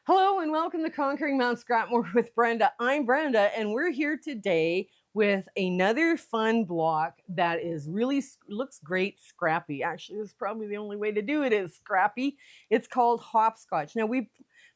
Hello and welcome to Conquering Mount Scrapmore with Brenda. I'm Brenda and we're here today with another fun block that is really looks great scrappy. Actually, that's probably the only way to do it is scrappy. It's called Hopscotch. Now we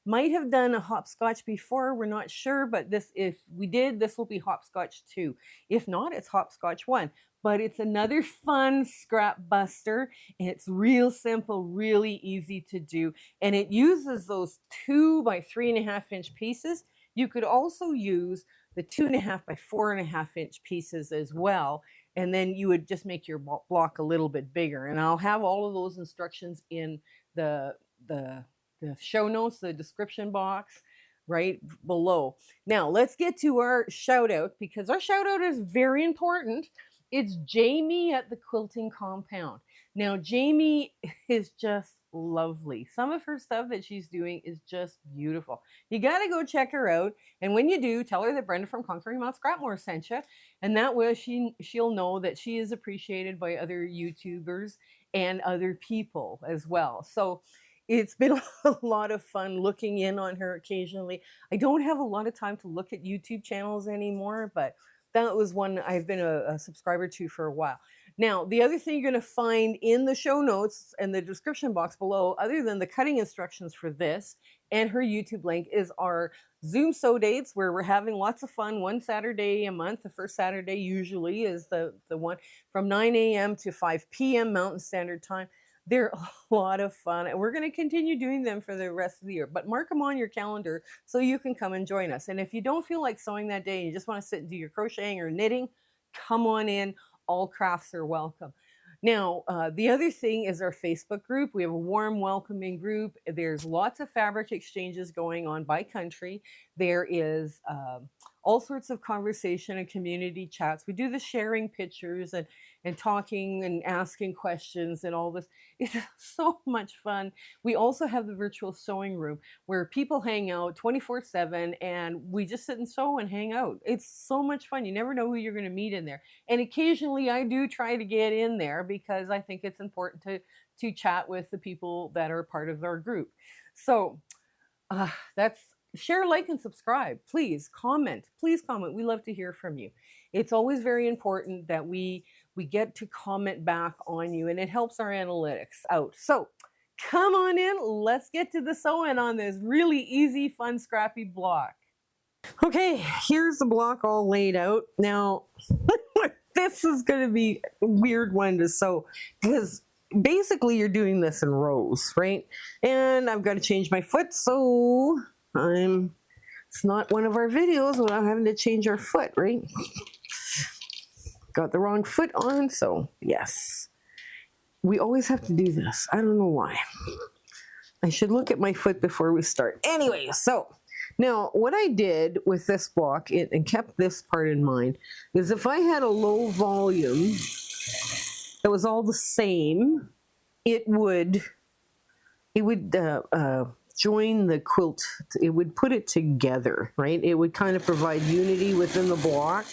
might have done a Hopscotch before, we're not sure, but if we did, this will be Hopscotch 2. If not, it's Hopscotch 1. But it's another fun scrap buster. It's real simple, really easy to do. And it uses those 2 by 3.5 inch pieces. You could also use the 2.5 by 4.5 inch pieces as well. And then you would just make your block a little bit bigger. And I'll have all of those instructions in the show notes, the description box right below. Now let's get to our shout out, because our shout out is very important. It's Jamie at the Quilting Compound. Now, Jamie is just lovely. Some of her stuff that she's doing is just beautiful. You got to go check her out. And when you do, tell her that Brenda from Conquering Mount Scrapmore sent you. And that way she'll know that she is appreciated by other YouTubers and other people as well. So it's been a lot of fun looking in on her occasionally. I don't have a lot of time to look at YouTube channels anymore, but that was one I've been a subscriber to for a while. Now, the other thing you're going to find in the show notes and the description box below, other than the cutting instructions for this and her YouTube link, is our Zoom sew dates, where we're having lots of fun one Saturday a month. The first Saturday usually is the one from 9 a.m. to 5 p.m. Mountain Standard Time. They're a lot of fun, and we're going to continue doing them for the rest of the year. But mark them on your calendar so you can come and join us. And if you don't feel like sewing that day and you just want to sit and do your crocheting or knitting, come on in. All crafts are welcome. Now, the other thing is our Facebook group. We have a warm, welcoming group. There's lots of fabric exchanges going on by country. There is all sorts of conversation and community chats. We do the sharing pictures and talking and asking questions and all this. It's so much fun. We also have the virtual sewing room where people hang out 24/7 and we just sit and sew and hang out. It's so much fun. You never know who you're going to meet in there. And occasionally I do try to get in there because I think it's important to chat with the people that are part of our group. So that's share, like, and subscribe. Please comment. Please comment. We love to hear from you. It's always very important that we get to comment back on you, and it helps our analytics out. So come on in. Let's get to the sewing on this really easy, fun, scrappy block. Okay, here's the block all laid out. Now, this is going to be a weird one to sew because basically you're doing this in rows, right? And I've got to change my foot, so it's not one of our videos without having to change our foot, right? Got the wrong foot on, so yes. We always have to do this. I don't know why. I should look at my foot before we start. Anyway, so now what I did with this block, and kept this part in mind, is if I had a low volume that was all the same, it would join the quilt. It would put it together, right? It would kind of provide unity within the block.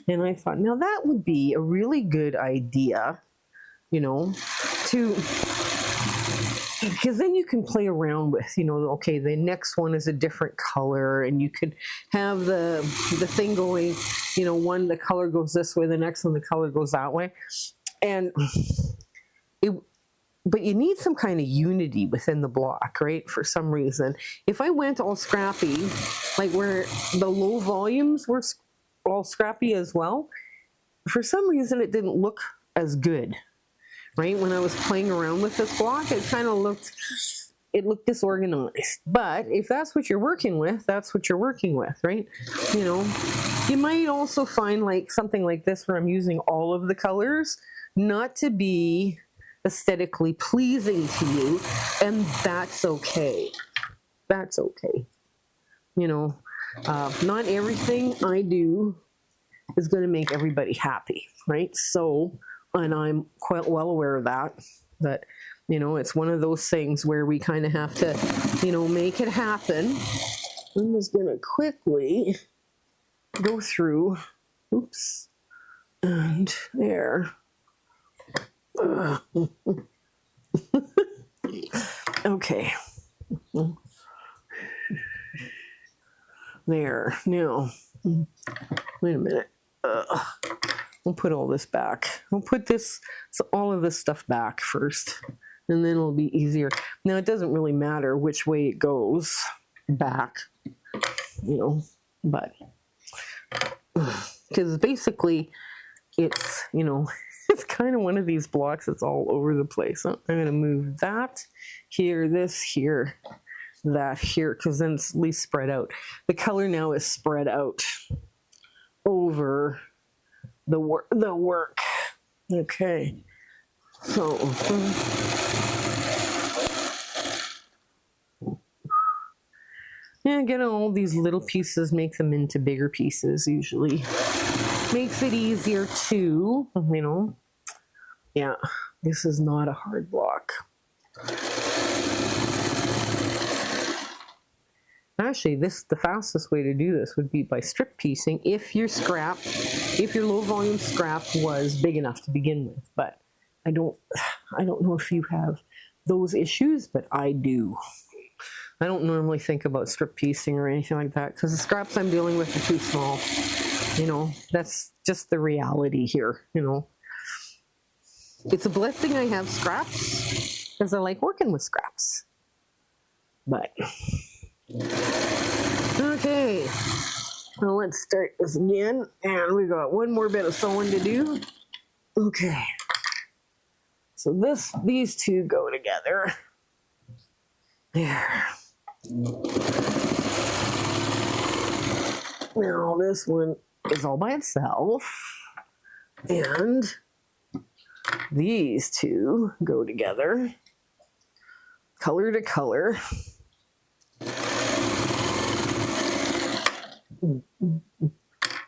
And I thought, now that would be a really good idea, you know, because then you can play around with, you know, okay, the next one is a different color, and you could have the thing going, you know, one, the color goes this way, the next one, the color goes that way. And but you need some kind of unity within the block, right? For some reason. If I went all scrappy, like where the low volumes were all scrappy as well, for some reason it didn't look as good, right? When I was playing around with this block, it kind of looked disorganized. But if that's what you're working with, that's what you're working with, right? You know, you might also find like something like this where I'm using all of the colors not to be aesthetically pleasing to you, and that's okay. That's okay. You know, not everything I do is going to make everybody happy, right? So, and I'm quite well aware of that, you know, it's one of those things where we kind of have to, you know, make it happen. I'm just going to quickly go through, oops, and there. Okay. There. Now, wait a minute. We'll put all this back. We'll put this, so all of this stuff back first, and then it'll be easier. Now, it doesn't really matter which way it goes back, you know, but because basically it's, you know, it's kind of one of these blocks that's all over the place. So I'm going to move that here, this here, that here, because then it's at least spread out. The color now is spread out over the work. Okay. So yeah, get all these little pieces, make them into bigger pieces usually. Makes it easier too, you know. Yeah, this is not a hard block. Actually, the fastest way to do this would be by strip piecing if your low volume scrap was big enough to begin with. But I don't know if you have those issues, but I do. I don't normally think about strip piecing or anything like that because the scraps I'm dealing with are too small. You know, that's just the reality here, you know. It's a blessing I have scraps because I like working with scraps. But okay, well, let's start this again, and we got one more bit of sewing to do. Okay, so these two go together. There. Now this one is all by itself, and these two go together, color to color.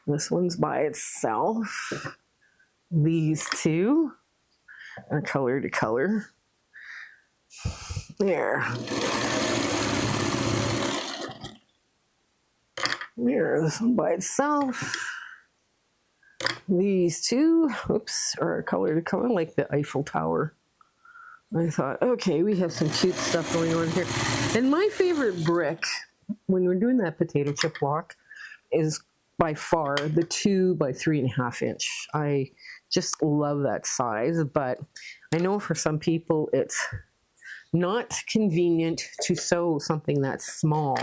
This one's by itself. These two are color to color. There. There, this one by itself. These two, oops, are color to color like the Eiffel Tower. I thought, okay, we have some cute stuff going on here. And my favorite brick, when we're doing that potato chip block, is by far the 2 by 3.5 inch. I just love that size, but I know for some people it's not convenient to sew something that's small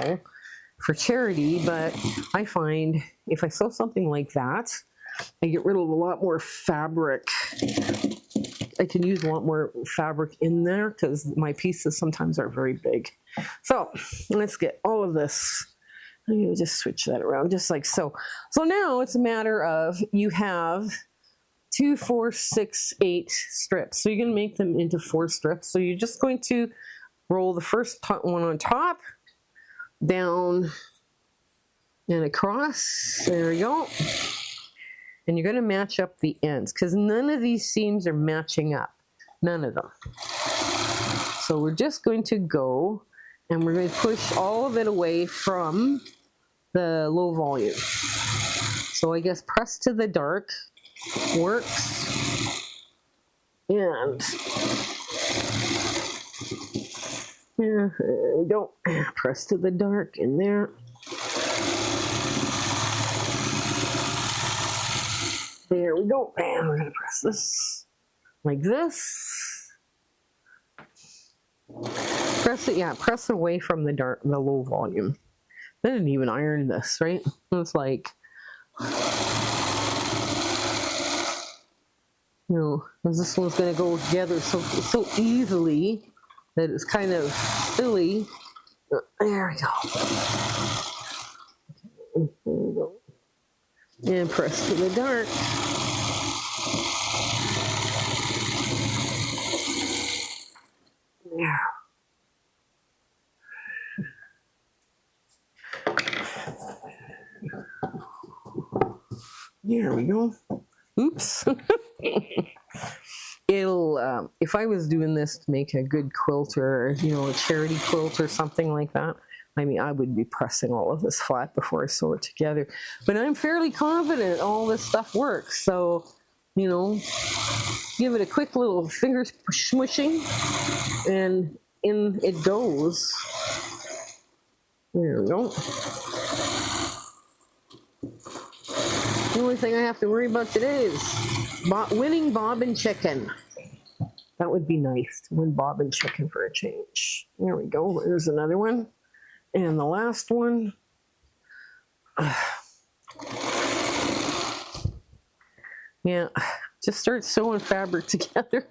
for charity, but I find if I sew something like that, I get rid of a lot more fabric. I can use a lot more fabric in there because my pieces sometimes are very big. So let's get all of this. I'm going to just switch that around just like so. So now it's a matter of you have 2, 4, 6, 8 strips. So you're going to make them into 4 strips. So you're just going to roll the first one on top, down and across. There we go. And you're going to match up the ends because none of these seams are matching up. None of them. So we're just going to go and we're going to push all of it away from the low volume. So I guess press to the dark works. And yeah, we don't press to the dark in there. There we go. And we're going to press this like this. Press it, yeah, press away from the low volume. I didn't even iron this, right? It's like, you know, this one's going to go together so easily that it's kind of silly. There we go. And press to the dark. There. There we go. Oops. It'll, if I was doing this to make a good quilt or, you know, a charity quilt or something like that, I mean, I would be pressing all of this flat before I sew it together. But I'm fairly confident all this stuff works. So, you know, give it a quick little finger smushing and in it goes. There we go. The only thing I have to worry about today is winning Bob and Chicken. That would be nice to win Bob and Chicken for a change. There we go. There's another one. And the last one. Yeah, just start sewing fabric together.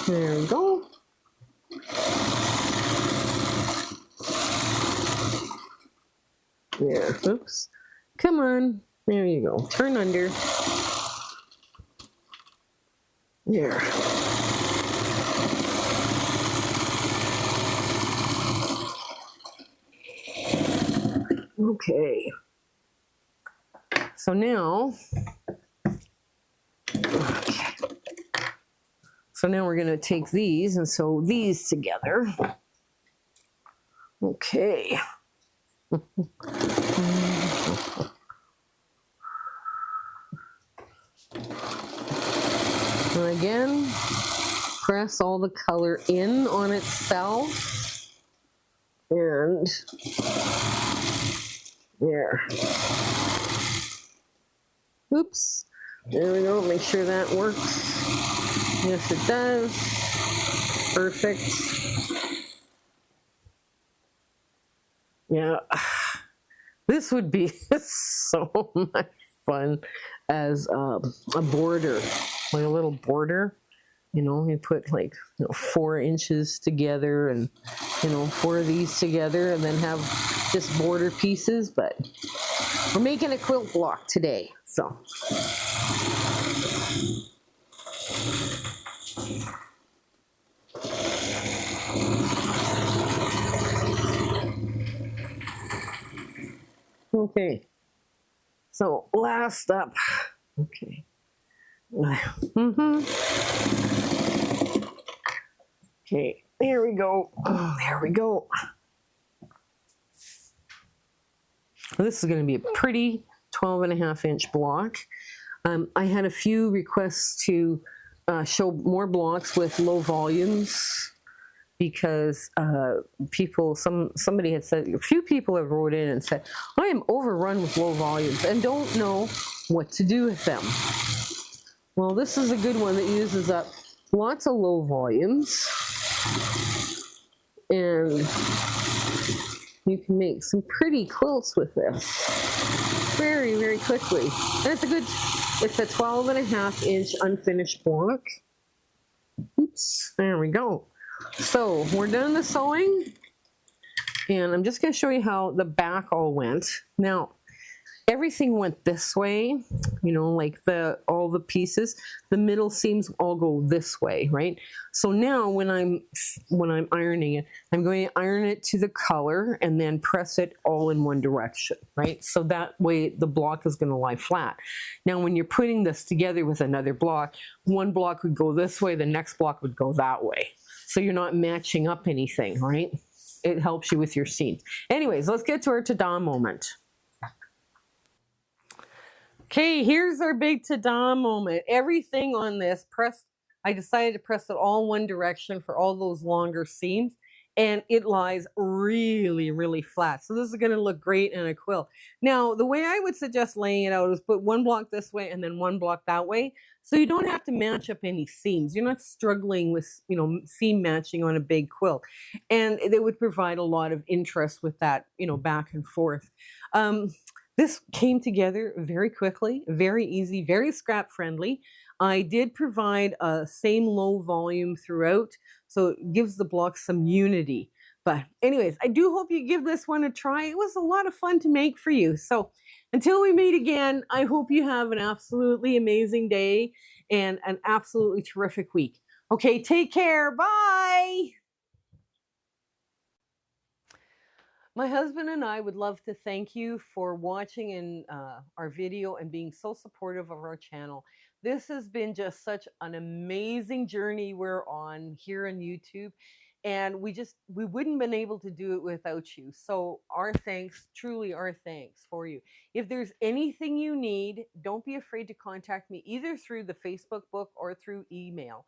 There we go. Yeah, oops. Come on. There you go. Turn under. There. Okay. So now, we're going to take these and sew these together. Okay. And again, press all the color in on itself. And there. Oops. There we go. Make sure that works. Yes, it does. Perfect. Yeah. This would be so much fun as a border, like a little border. You know, you put like 4 inches together and 4 of these together and then have just border pieces. But we're making a quilt block today, so. Okay, so last up. Okay. Okay, there we go. Oh, there we go. This is going to be a pretty 12.5-inch block. I had a few requests to show more blocks with low volumes because somebody had said, a few people have wrote in and said, I am overrun with low volumes and don't know what to do with them. Well, this is a good one that uses up lots of low volumes, and you can make some pretty quilts with this very, very quickly. And it's a 12.5-inch unfinished block. Oops, there we go. So we're done the sewing, and I'm just going to show you how the back all went. Now, everything went this way, like all the pieces. The middle seams all go this way, right? So now when I'm ironing it, I'm going to iron it to the color and then press it all in one direction, right? So that way the block is going to lie flat. Now when you're putting this together with another block, one block would go this way, the next block would go that way. So you're not matching up anything, right? It helps you with your seams. Anyways, let's get to our ta-da moment. Okay, here's our big ta-da moment. Everything on this I decided to press it all one direction for all those longer seams, and it lies really, really flat. So this is going to look great in a quilt. Now, the way I would suggest laying it out is put one block this way and then one block that way, so you don't have to match up any seams. You're not struggling with, seam matching on a big quilt. And it would provide a lot of interest with that, back and forth. This came together very quickly, very easy, very scrap friendly. I did provide a same low volume throughout, so it gives the block some unity. But anyways, I do hope you give this one a try. It was a lot of fun to make for you. So until we meet again, I hope you have an absolutely amazing day and an absolutely terrific week. Okay, take care. Bye. My husband and I would love to thank you for watching our video and being so supportive of our channel. This has been just such an amazing journey we're on here on YouTube, and we wouldn't have been able to do it without you. So our thanks, truly our thanks for you. If there's anything you need, don't be afraid to contact me either through the Facebook book or through email.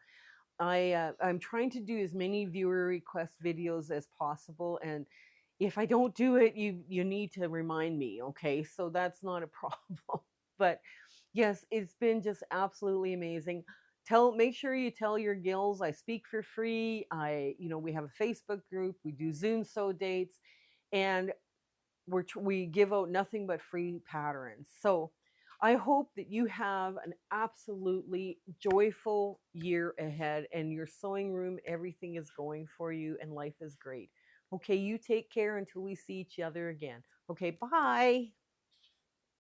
I'm trying to do as many viewer request videos as possible, and if I don't do it, you need to remind me, okay? So that's not a problem. But yes, it's been just absolutely amazing. Make sure you tell your gills I speak for free. We have a Facebook group, we do Zoom sew dates, and we give out nothing but free patterns. So I hope that you have an absolutely joyful year ahead, and your sewing room, everything is going for you, and life is great. Okay, you take care until we see each other again. Okay, bye.